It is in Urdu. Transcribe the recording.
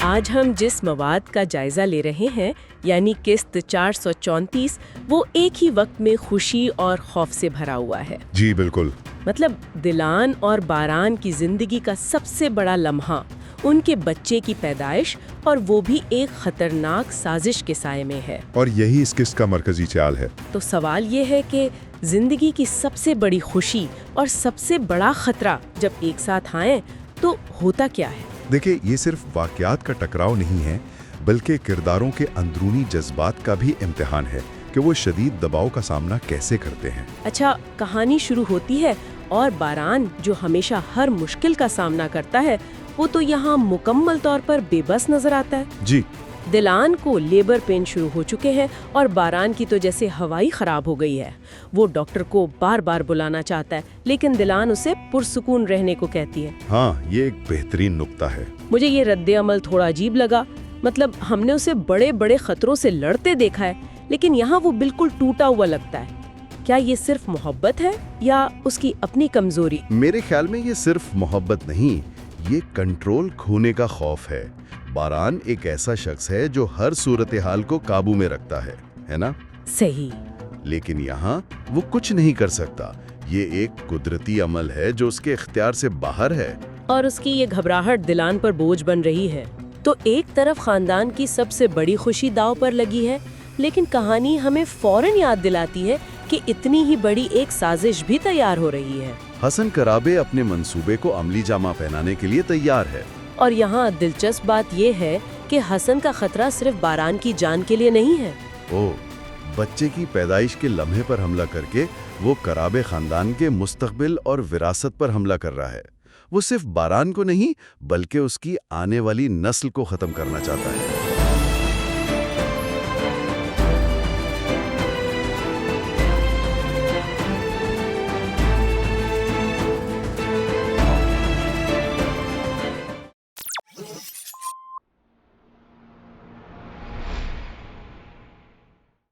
آج ہم جس مواد کا جائزہ لے رہے ہیں یعنی قسط 434 وہ ایک ہی وقت میں خوشی اور خوف سے بھرا ہوا ہے۔ جی بالکل۔ مطلب دلان اور باران کی زندگی کا سب سے بڑا لمحہ ان کے بچے کی پیدائش اور وہ بھی ایک خطرناک سازش کے سائے میں ہے۔ اور یہی اس قسط کا مرکزی چال ہے۔ تو سوال یہ ہے کہ زندگی کی سب سے بڑی خوشی اور سب سے بڑا خطرہ جب ایک ساتھ آئیں تو ہوتا کیا ہے؟ دیکھیں، یہ صرف واقعات کا ٹکراؤ نہیں ہے بلکہ کرداروں کے اندرونی جذبات کا بھی امتحان ہے کہ وہ شدید دباؤ کا سامنا کیسے کرتے ہیں۔ اچھا، کہانی شروع ہوتی ہے اور باران جو ہمیشہ ہر مشکل کا سامنا کرتا ہے وہ تو یہاں مکمل طور پر بے بس نظر آتا ہے۔ جی، دلان کو لیبر پین شروع ہو چکے ہیں اور باران کی تو جیسے ہوائی خراب ہو گئی ہے۔ وہ ڈاکٹر کو بار بار بلانا چاہتا ہے لیکن دلان اسے پرسکون رہنے کو کہتی ہے۔ ہاں، یہ ایک بہترین نقطہ ہے۔ مجھے یہ رد عمل تھوڑا عجیب لگا۔ مطلب ہم نے اسے بڑے بڑے خطروں سے لڑتے دیکھا ہے لیکن یہاں وہ بالکل ٹوٹا ہوا لگتا ہے۔ کیا یہ صرف محبت ہے یا اس کی اپنی کمزوری؟ میرے خیال میں یہ صرف محبت نہیں، یہ کنٹرول کھونے کا خوف ہے۔ باران ایک ایسا شخص ہے جو ہر صورتحال کو قابو میں رکھتا ہے نا؟ صحیح۔ لیکن یہاں وہ کچھ نہیں کر سکتا۔ یہ ایک قدرتی عمل ہے جو اس کے اختیار سے باہر ہے۔ اور اس کی یہ گھبراہٹ دلان پر بوجھ بن رہی ہے۔ تو ایک طرف خاندان کی سب سے بڑی خوشی داؤ پر لگی ہے لیکن کہانی ہمیں فوراً یاد دلاتی ہے کہ اتنی ہی بڑی ایک سازش بھی تیار ہو رہی ہے۔ حسن کرابے اپنے منصوبے کو عملی جامہ پہنانے کے لیے تیار ہے۔ اور یہاں دلچسپ بات یہ ہے کہ حسن کا خطرہ صرف باران کی جان کے لیے نہیں ہے۔ بچے کی پیدائش کے لمحے پر حملہ کر کے وہ کرابے خاندان کے مستقبل اور وراثت پر حملہ کر رہا ہے۔ وہ صرف باران کو نہیں بلکہ اس کی آنے والی نسل کو ختم کرنا چاہتا ہے۔